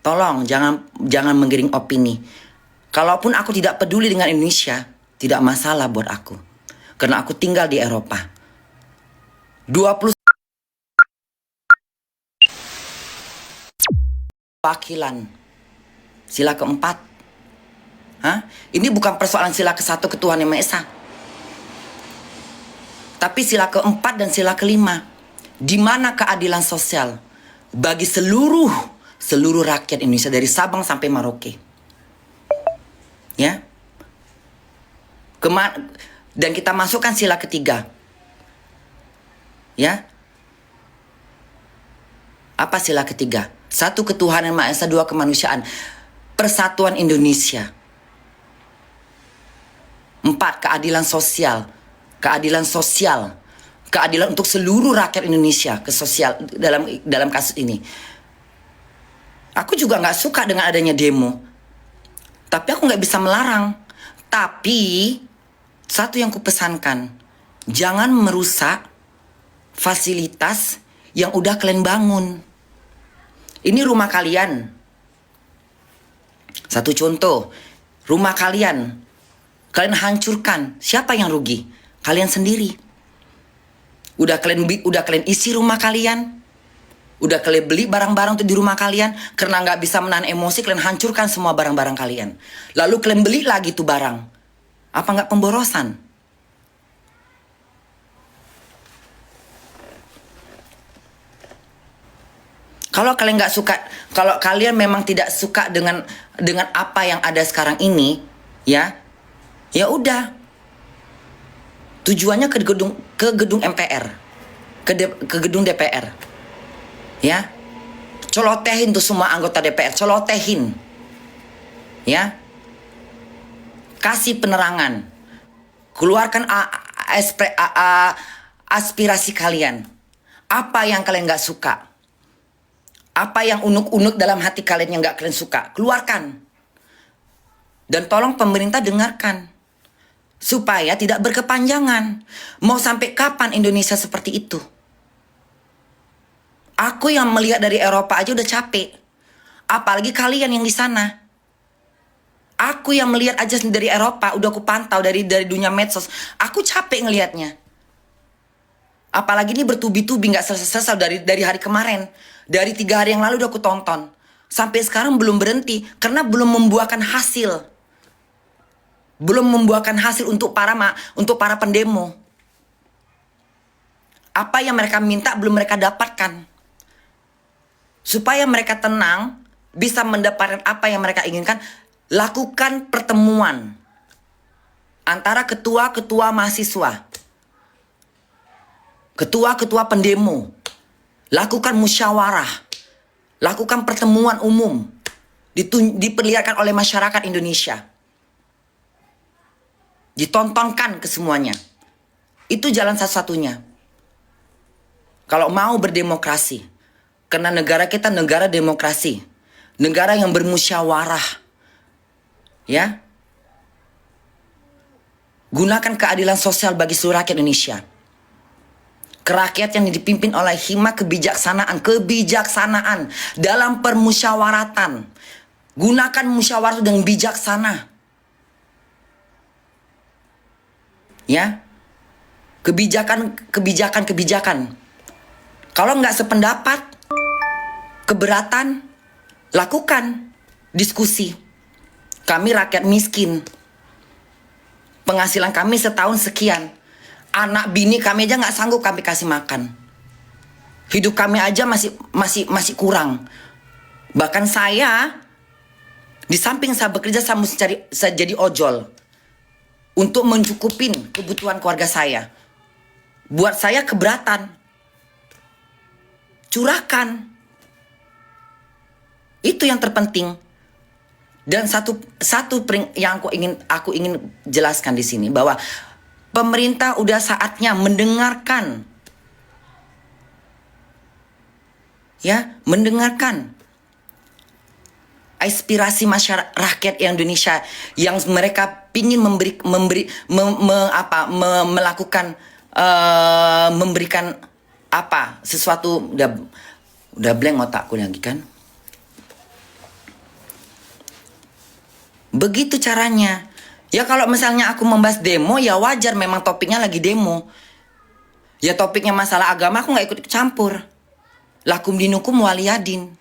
Tolong jangan menggiring opini. Kalaupun aku tidak peduli dengan Indonesia, tidak masalah buat aku. Karena aku tinggal di Eropa. 20 wakilan. Sila keempat. Ini bukan persoalan sila ke-1 Tuhan Yang Maha Esa. Tapi sila keempat dan sila kelima. Di mana keadilan sosial bagi seluruh rakyat Indonesia dari Sabang sampai Merauke. Ya. Dan kita masukkan sila ketiga. Ya. Apa sila ketiga? 1 ketuhanan Maha Esa, 2 kemanusiaan. Persatuan Indonesia. 4 keadilan sosial. Keadilan sosial. Keadilan untuk seluruh rakyat Indonesia ke sosial dalam kasus ini. Aku juga nggak suka dengan adanya demo. Tapi aku nggak bisa melarang. Tapi satu yang kupesankan, jangan merusak fasilitas yang udah kalian bangun. Ini rumah kalian. Satu contoh, rumah kalian hancurkan. Siapa yang rugi? Kalian sendiri. Udah kalian isi rumah kalian. Udah kalian beli barang-barang untuk di rumah kalian. Karena nggak bisa menahan emosi, kalian hancurkan semua barang-barang kalian. Lalu kalian beli lagi tuh barang. Apa nggak pemborosan? Kalau kalian nggak suka, kalau kalian memang tidak suka dengan apa yang ada sekarang ini, ya udah. Tujuannya ke gedung MPR, ke gedung DPR, ya. Colotehin tuh semua anggota DPR, colotehin, ya. Kasih penerangan, keluarkan aspirasi kalian. Apa yang kalian nggak suka? Apa yang unek-unek dalam hati kalian yang gak kalian suka, keluarkan. Dan tolong pemerintah dengarkan. Supaya tidak berkepanjangan. Mau sampai kapan Indonesia seperti itu? Aku yang melihat dari Eropa aja udah capek. Apalagi kalian yang di sana. Aku yang melihat aja dari Eropa, udah aku pantau dari dunia medsos. Aku capek ngelihatnya. Apalagi ini bertubi-tubi gak selesai dari hari kemarin. Dari 3 hari yang lalu udah aku tonton. Sampai sekarang belum berhenti. Karena belum membuahkan hasil. Belum membuahkan hasil untuk para pendemo. Apa yang mereka minta belum mereka dapatkan. Supaya mereka tenang. Bisa mendapatkan apa yang mereka inginkan. Lakukan pertemuan. Antara ketua-ketua mahasiswa. Ketua-ketua pendemo. Lakukan musyawarah. Lakukan pertemuan umum. Diperlihatkan oleh masyarakat Indonesia. Ditontonkan ke semuanya. Itu jalan satu-satunya. Kalau mau berdemokrasi. Karena negara kita negara demokrasi. Negara yang bermusyawarah. Ya. Gunakan keadilan sosial bagi seluruh rakyat Indonesia. Kerakyat yang dipimpin oleh hikmah kebijaksanaan dalam permusyawaratan. Gunakan musyawarah dengan bijaksana. Ya. Kebijakan. Kalau nggak sependapat, keberatan, lakukan diskusi. Kami rakyat miskin. Penghasilan kami setahun sekian. Anak bini kami aja nggak sanggup kami kasih makan. Hidup kami aja masih kurang. Bahkan saya di samping saya bekerja saya jadi ojol untuk mencukupin kebutuhan keluarga saya. Buat saya keberatan. Curahkan. Itu yang terpenting. Dan satu yang aku ingin jelaskan di sini bahwa pemerintah udah saatnya mendengarkan. Ya, mendengarkan aspirasi masyarakat rakyat Indonesia yang mereka ingin memberikan apa sesuatu. Udah blank otakku lagi kan. Begitu caranya. Ya kalau misalnya aku membahas demo, ya wajar, memang topiknya lagi demo. Ya topiknya masalah agama, aku nggak ikut campur. Lakum dinukum waliyadin.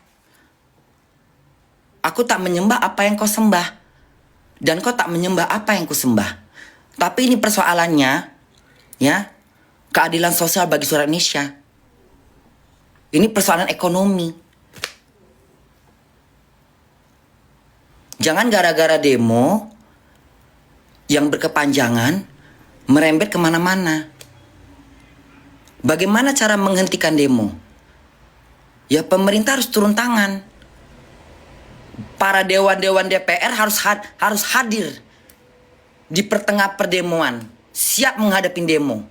Aku tak menyembah apa yang kau sembah, dan kau tak menyembah apa yang ku sembah. Tapi ini persoalannya, ya, keadilan sosial bagi seluruh Indonesia. Ini persoalan ekonomi. Jangan gara-gara demo yang berkepanjangan merembet kemana-mana. Bagaimana cara menghentikan demo? Ya pemerintah harus turun tangan. Para dewan-dewan DPR harus hadir di pertengah perdemuan, siap menghadapi demo.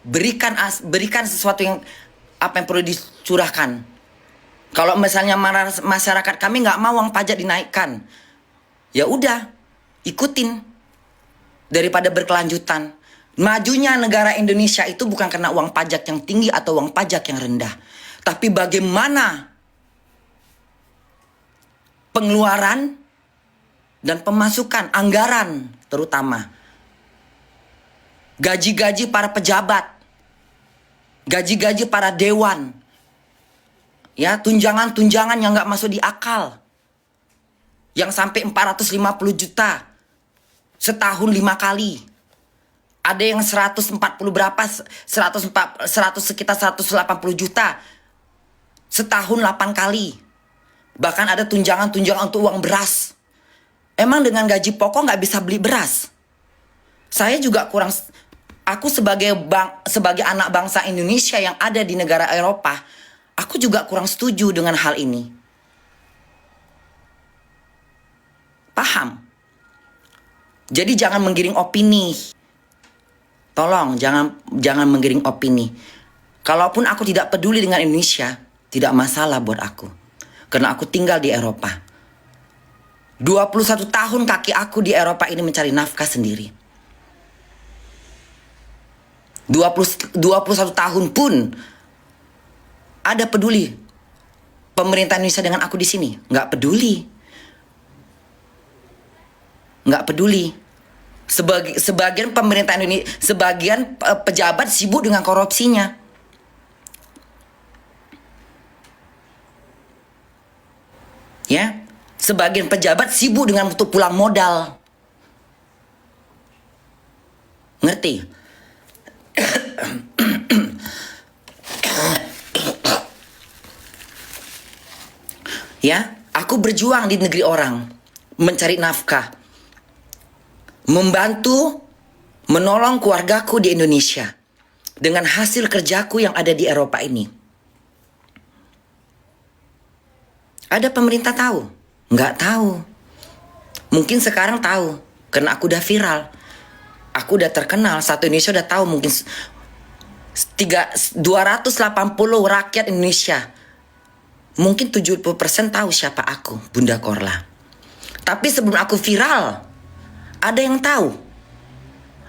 Berikan sesuatu yang apa yang perlu dicurahkan. Kalau misalnya masyarakat kami nggak mau uang pajak dinaikkan, ya udah ikutin daripada berkelanjutan. Majunya negara Indonesia itu bukan karena uang pajak yang tinggi atau uang pajak yang rendah, tapi bagaimana pengeluaran dan pemasukan anggaran, terutama gaji-gaji para pejabat, gaji-gaji para dewan, ya tunjangan-tunjangan yang nggak masuk di akal, yang sampai 450 juta setahun 5 kali. Ada yang 140 berapa, 100 sekitar 180 juta setahun 8 kali. Bahkan ada tunjangan-tunjangan untuk uang beras. Emang dengan gaji pokok nggak bisa beli beras? Saya juga kurang, aku sebagai anak bangsa Indonesia yang ada di negara Eropa, aku juga kurang setuju dengan hal ini. Paham? Jadi jangan menggiring opini. Tolong jangan menggiring opini. Kalaupun aku tidak peduli dengan Indonesia, tidak masalah buat aku. Karena aku tinggal di Eropa. 21 tahun kaki aku di Eropa ini mencari nafkah sendiri. 21 tahun pun ada peduli pemerintah Indonesia dengan aku di sini? Nggak peduli. Nggak peduli. Sebagian pemerintah Indonesia, sebagian pejabat sibuk dengan korupsinya. Ya, sebagian pejabat sibuk dengan untuk pulang modal. Ngerti? Ya, aku berjuang di negeri orang, mencari nafkah, membantu, menolong keluargaku di Indonesia dengan hasil kerjaku yang ada di Eropa ini. Ada pemerintah tahu? Nggak tahu. Mungkin sekarang tahu, karena aku udah viral. Aku udah terkenal, satu Indonesia udah tahu, mungkin 280 rakyat Indonesia. Mungkin 70% tahu siapa aku, Bunda Korla. Tapi sebelum aku viral, ada yang tahu.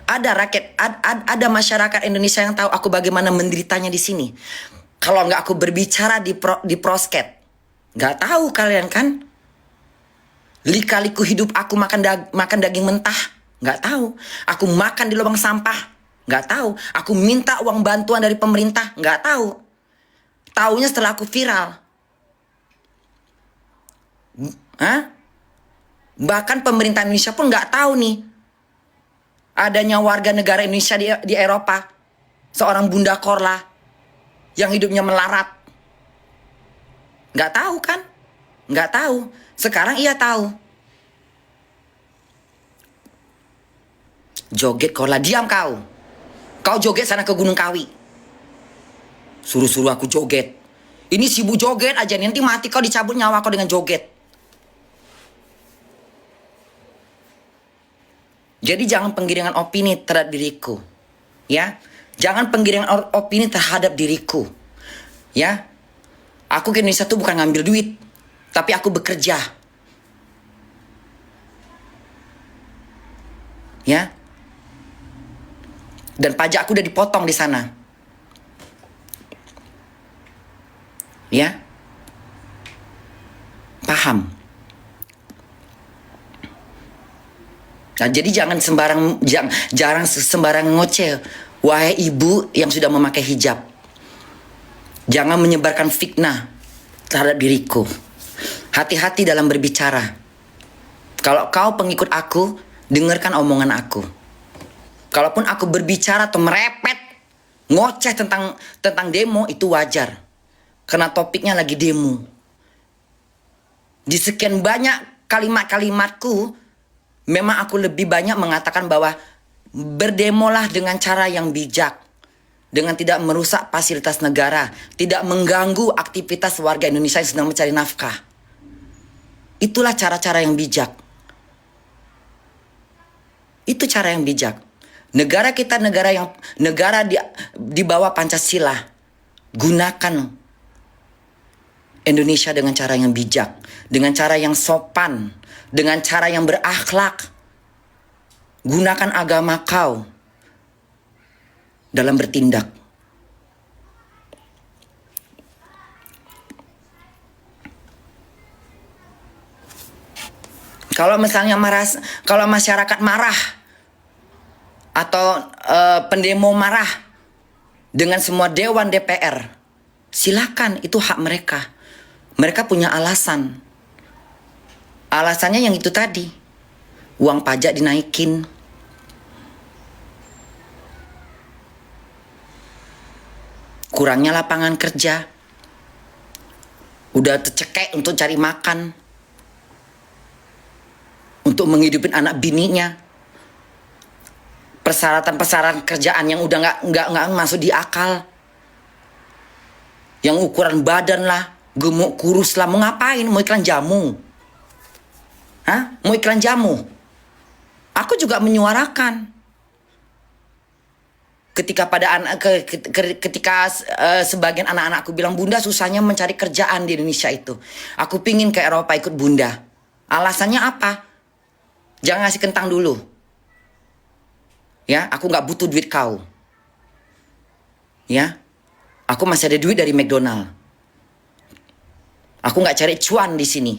Ada rakyat, ada masyarakat Indonesia yang tahu aku bagaimana menderitanya di sini. Kalau nggak aku berbicara di prosket, nggak tahu kalian kan? Lika-liku hidup aku makan daging mentah, nggak tahu. Aku makan di lubang sampah, nggak tahu. Aku minta uang bantuan dari pemerintah, nggak tahu. Taunya setelah aku viral. Hah? Bahkan pemerintah Indonesia pun nggak tahu nih adanya warga negara Indonesia di Eropa, seorang Bunda Korla yang hidupnya melarat. Nggak tahu kan? Nggak tahu. Sekarang ia tahu. Joget Korla, diam kau. Kau joget sana ke Gunung Kawi. Suruh-suruh aku joget. Ini sibuk joget aja, nanti mati kau, dicabut nyawa kau dengan joget. Jadi jangan penggiringan opini terhadap diriku. Ya. Jangan penggiringan opini terhadap diriku. Ya. Aku ke Indonesia tuh bukan ngambil duit, tapi aku bekerja. Ya. Dan pajak aku udah dipotong di sana. Ya. Paham? Nah, jadi jangan jarang sembarang ngoceh. Wahai ibu yang sudah memakai hijab, jangan menyebarkan fitnah terhadap diriku. Hati-hati dalam berbicara. Kalau kau pengikut aku, dengarkan omongan aku. Kalaupun aku berbicara atau merepet, ngoceh tentang demo, itu wajar. Karena topiknya lagi demo. Di sekian banyak kalimat-kalimatku, memang aku lebih banyak mengatakan bahwa berdemolah dengan cara yang bijak. Dengan tidak merusak fasilitas negara. Tidak mengganggu aktivitas warga Indonesia yang sedang mencari nafkah. Itulah cara-cara yang bijak. Itu cara yang bijak. Negara kita negara di bawah Pancasila. Gunakan Indonesia dengan cara yang bijak. Dengan cara yang sopan. Dengan cara yang berakhlak. Gunakan agama kau dalam bertindak. Kalau misalnya kalau masyarakat marah atau pendemo marah dengan semua dewan DPR, silakan, itu hak mereka. Mereka punya alasan. Alasannya yang itu tadi. Uang pajak dinaikin. Kurangnya lapangan kerja. Udah tercekek untuk cari makan. Untuk menghidupin anak bininya. Persyaratan kerjaan yang udah nggak masuk di akal. Yang ukuran badan lah, gemuk kurus lah, mau ngapain? Mau iklan jamu? Hah? Mau iklan jamu? Aku juga menyuarakan. Ketika sebagian anak-anakku bilang, Bunda susahnya mencari kerjaan di Indonesia itu. Aku pingin ke Eropa ikut Bunda. Alasannya apa? Jangan ngasih kentang dulu. Ya, aku nggak butuh duit kau. Ya, aku masih ada duit dari McDonald. Aku nggak cari cuan di sini.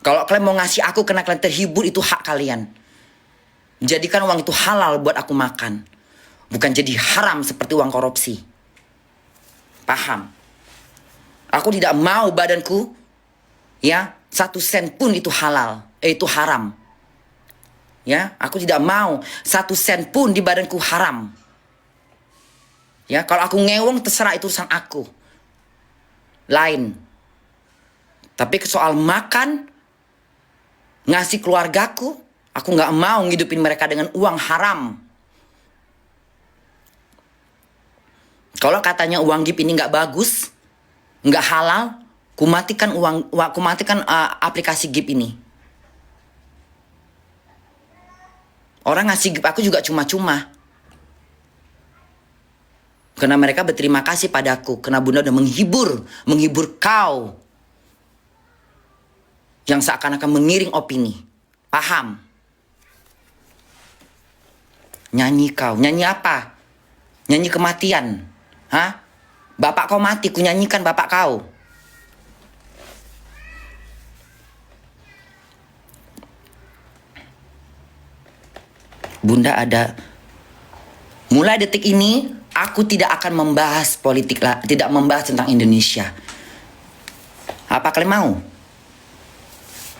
Kalau kalian mau ngasih aku karena kalian terhibur, itu hak kalian. Jadikan uang itu halal buat aku makan. Bukan jadi haram seperti uang korupsi. Paham? Aku tidak mau badanku, ya, 1 sen pun itu halal. Itu haram. Ya, aku tidak mau 1 sen pun di badanku haram. Ya, kalau aku ngewong terserah, itu urusan aku. Lain. Tapi soal makan, ngasih keluargaku, aku nggak mau ngidupin mereka dengan uang haram. Kalau katanya uang GIP ini nggak bagus, nggak halal, kumatikan aplikasi GIP ini. Orang ngasih GIP aku juga cuma-cuma. Karena mereka berterima kasih padaku, karena Bunda udah menghibur kau. Yang seakan-akan mengiring opini. Paham? Nyanyi kau, nyanyi apa? Nyanyi kematian. Hah? Bapak kau mati, ku nyanyikan bapak kau. Bunda ada. Mulai detik ini, aku tidak akan membahas politik lah, tidak membahas tentang Indonesia. Apa kalian mau?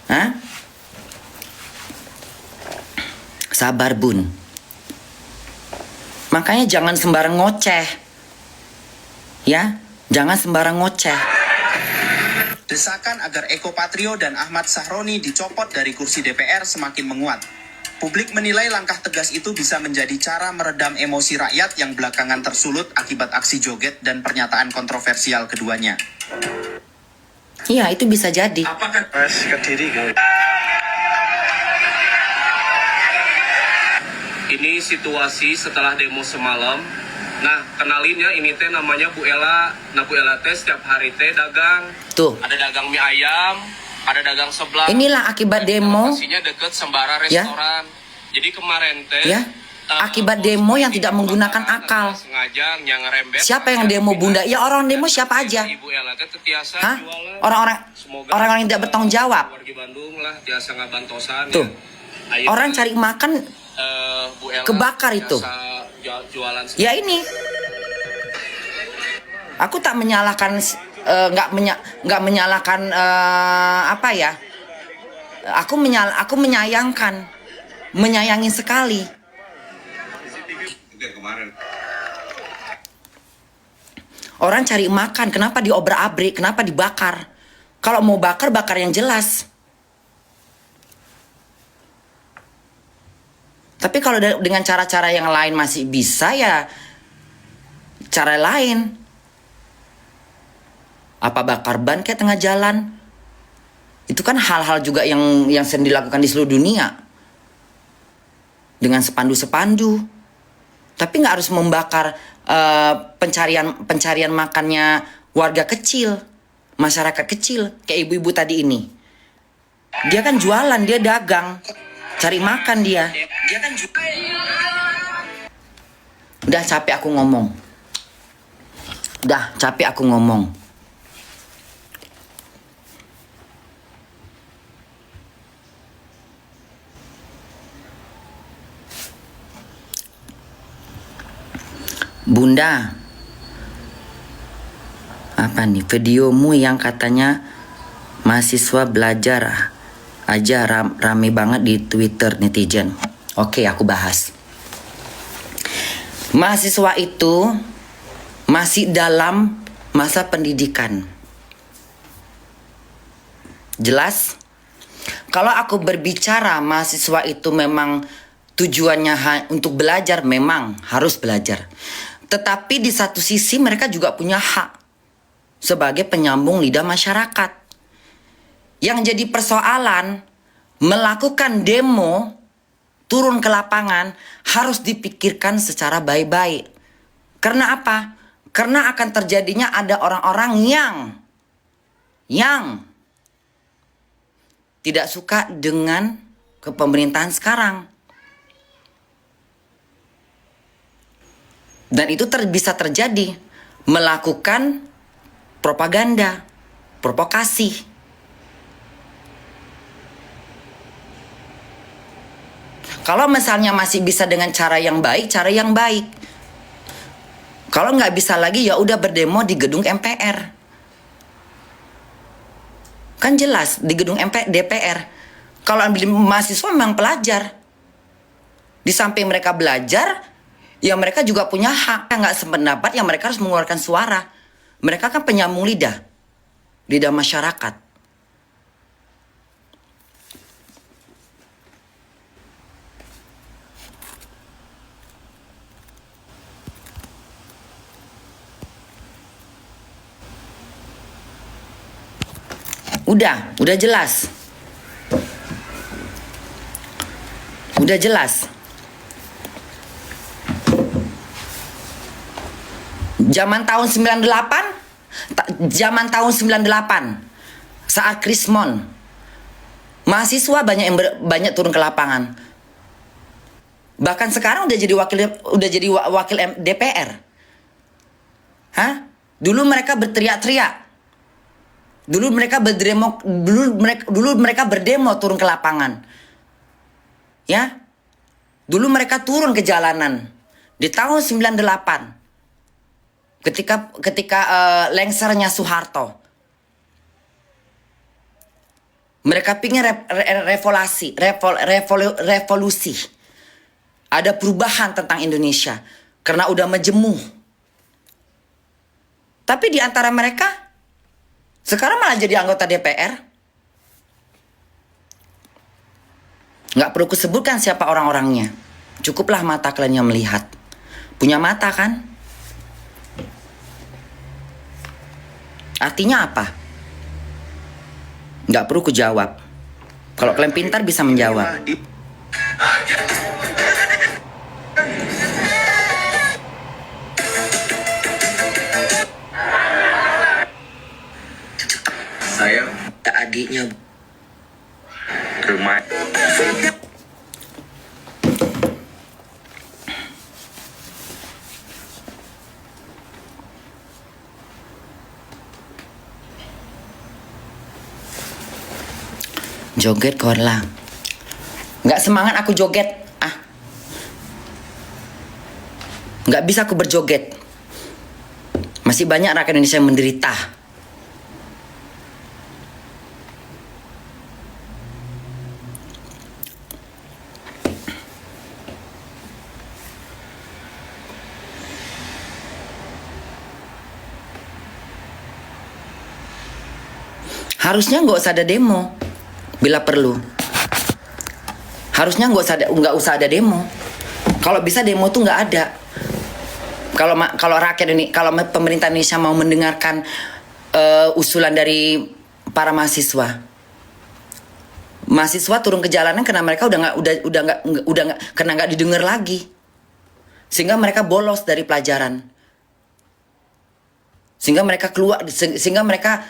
Hah? Sabar, Bun. Makanya jangan sembarang ngoceh. Ya, jangan sembarang ngoceh. Desakan agar Eko Patrio dan Ahmad Sahroni dicopot dari kursi DPR semakin menguat. Publik menilai langkah tegas itu bisa menjadi cara meredam emosi rakyat yang belakangan tersulut akibat aksi joget dan pernyataan kontroversial keduanya. Iya, itu bisa jadi. Apakah ini situasi setelah demo semalam? Nah, kenalinnya ini teh namanya Bu Ella. Nah, Bu Ella teh setiap hari teh dagang. Tuh. Ada dagang mie ayam, ada dagang seblak. Inilah akibat demo. Lokasinya deket Sembara restoran. Ya? Jadi kemarin teh ya, akibat demo yang tidak menggunakan akal. Siapa yang demo, Bunda? Ya orang demo siapa aja? Hah? Orang-orang yang tidak bertanggung jawab. Warga Bandung lah, tiasa ngabantosan. Tuh. Ya. Ayeuna, Orang cari makan Bu Ella kebakar itu. biasa jualan. Ya ini. Aku tak menyalahkan, nggak menyalahkan apa ya? Aku menyayangkan, menyayangi sekali. Orang cari makan, kenapa diobrak-abrik, kenapa dibakar? Kalau mau bakar yang jelas. Tapi kalau dengan cara-cara yang lain masih bisa ya, cara lain. Apa bakar ban kayak tengah jalan? Itu kan hal-hal juga yang sering dilakukan di seluruh dunia. Dengan sepandu-sepandu. Tapi nggak harus membakar pencarian makannya warga kecil, masyarakat kecil, kayak ibu-ibu tadi ini. Dia kan jualan, dia dagang, cari makan dia. Udah capek aku ngomong. Bunda, apa nih videomu yang katanya mahasiswa belajar aja rame banget di Twitter netizen. Oke, aku bahas. Mahasiswa itu masih dalam masa pendidikan. Jelas? Kalau aku berbicara mahasiswa itu memang tujuannya untuk belajar, memang harus belajar. Tetapi di satu sisi mereka juga punya hak sebagai penyambung lidah masyarakat. Yang jadi persoalan, melakukan demo, turun ke lapangan, harus dipikirkan secara baik-baik. Karena apa? Karena akan terjadinya ada orang-orang yang tidak suka dengan kepemerintahan sekarang. Dan itu bisa terjadi melakukan propaganda, provokasi. Kalau misalnya masih bisa dengan cara yang baik. Kalau nggak bisa lagi ya udah berdemo di gedung MPR. Kan jelas di gedung DPR. Kalau mahasiswa memang pelajar. Di samping mereka belajar, ya mereka juga punya hak. Nggak sependapat, ya mereka harus mengeluarkan suara. Mereka kan penyambung lidah masyarakat. Udah jelas. Udah jelas. Zaman tahun 98 saat Krismon, mahasiswa banyak turun ke lapangan. Bahkan sekarang udah jadi wakil DPR. Dulu mereka berteriak-teriak. Dulu mereka berdemo turun ke lapangan. Ya. Dulu mereka turun ke jalanan di tahun 98. Ketika lengsernya Soeharto, mereka pingin revolusi, ada perubahan tentang Indonesia karena udah majemuk. Tapi di antara mereka sekarang malah jadi anggota DPR. Nggak perlu kusebutkan siapa orang-orangnya. Cukuplah mata kalian yang melihat. Punya mata kan? Artinya apa? Nggak perlu ku jawab. Kalau kalian pintar bisa menjawab. Saya Adiknya rumah. joget korla. Nggak semangat aku joget. Nggak bisa aku berjoget. Masih banyak rakyat Indonesia yang menderita. Harusnya nggak usah ada demo bila perlu. Harusnya nggak usah ada demo. Kalau bisa demo tuh nggak ada. Kalau rakyat ini, kalau pemerintah Indonesia mau mendengarkan usulan dari para mahasiswa turun ke jalanan karena mereka udah nggak karena nggak didengar lagi, sehingga mereka bolos dari pelajaran, sehingga mereka keluar, sehingga mereka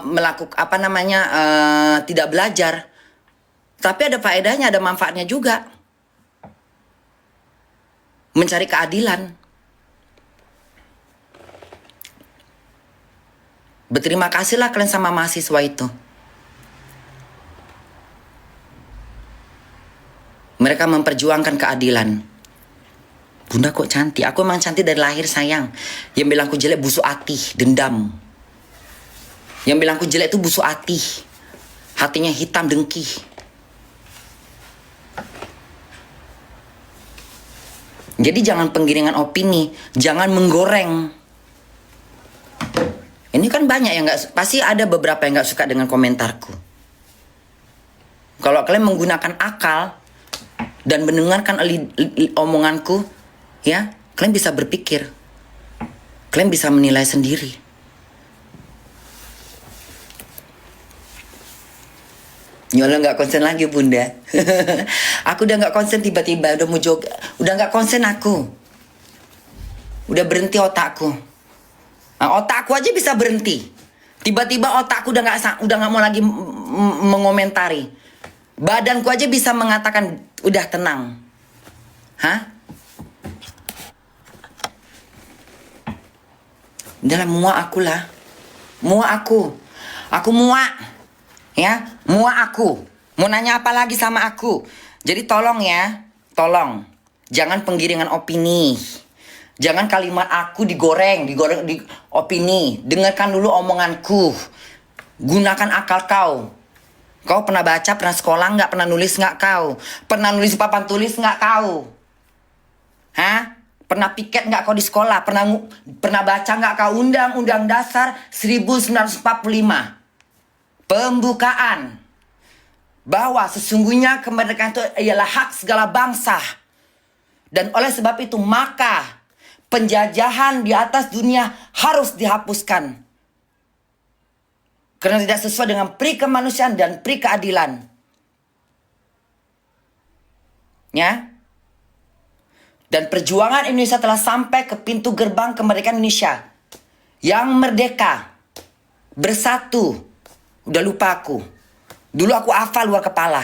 melakukan tidak belajar. Tapi ada faedahnya, ada manfaatnya juga, mencari keadilan. Berterima kasihlah kalian sama mahasiswa itu. Mereka memperjuangkan keadilan. Bunda kok cantik? Aku emang cantik dari lahir sayang. Yang bilang aku jelek busuk hati, dendam. Yang bilang aku jelek itu busuk hati. Hatinya hitam, dengki. Jadi jangan penggiringan opini, jangan menggoreng. Ini kan banyak yang nggak, pasti ada beberapa yang nggak suka dengan komentarku. Kalau kalian menggunakan akal dan mendengarkan omonganku, ya, kalian bisa berpikir, kalian bisa menilai sendiri. Nyola nggak konsen lagi bunda. Aku udah nggak konsen, tiba-tiba udah mau joget, udah nggak konsen aku, udah berhenti otakku. Nah, otakku aja bisa berhenti. Tiba-tiba otakku udah nggak mau lagi mengomentari. Badanku aja bisa mengatakan udah tenang. Hah? Udahlah, muak aku lah. Muak aku. Aku muak. Ya, muak aku. Mau nanya apa lagi sama aku? Jadi tolong ya, tolong. Jangan penggiringan opini. Jangan kalimat aku digoreng di opini. Dengarkan dulu omonganku. Gunakan akal kau. Kau pernah baca, pernah sekolah nggak? Pernah nulis nggak kau? Pernah nulis papan tulis nggak kau? Hah? Pernah piket nggak kau di sekolah? Pernah baca nggak kau Undang-Undang Dasar 1945? Pembukaan. Bahwa sesungguhnya kemerdekaan itu ialah hak segala bangsa. Dan oleh sebab itu maka penjajahan di atas dunia harus dihapuskan. Karena tidak sesuai dengan pri kemanusiaan dan pri keadilan. Ya. Dan perjuangan Indonesia telah sampai ke pintu gerbang kemerdekaan Indonesia. Yang merdeka. Bersatu. Udah lupa aku. Dulu aku hafal luar kepala.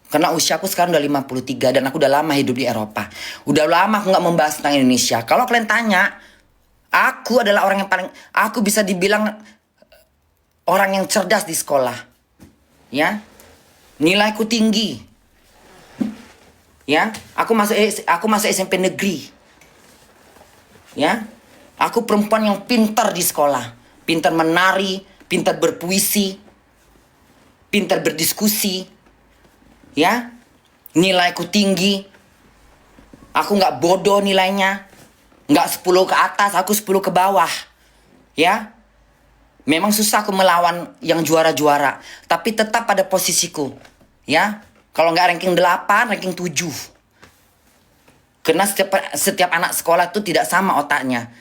Karena usiaku sekarang udah 53 dan aku udah lama hidup di Eropa. Udah lama aku gak membahas tentang Indonesia. Kalau kalian tanya, aku adalah orang yang paling, aku bisa dibilang orang yang cerdas di sekolah. Ya. Nilaiku tinggi. Ya, aku masuk SMP negeri. Ya. Aku perempuan yang pintar di sekolah. Pintar menari, pintar berpuisi, pintar berdiskusi. Ya, nilaiku tinggi. Aku nggak bodoh nilainya. Nggak 10 ke atas, aku 10 ke bawah. Ya, memang susah aku melawan yang juara-juara. Tapi tetap pada posisiku. Ya, kalau nggak ranking 8, ranking 7. Karena setiap anak sekolah itu tidak sama otaknya.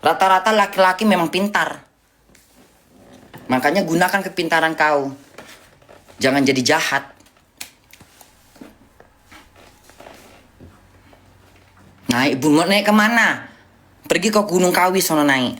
Rata-rata laki-laki memang pintar. Makanya gunakan kepintaran kau. Jangan jadi jahat. Naik, mau naik kemana? Pergi ke Gunung Kawi sono naik.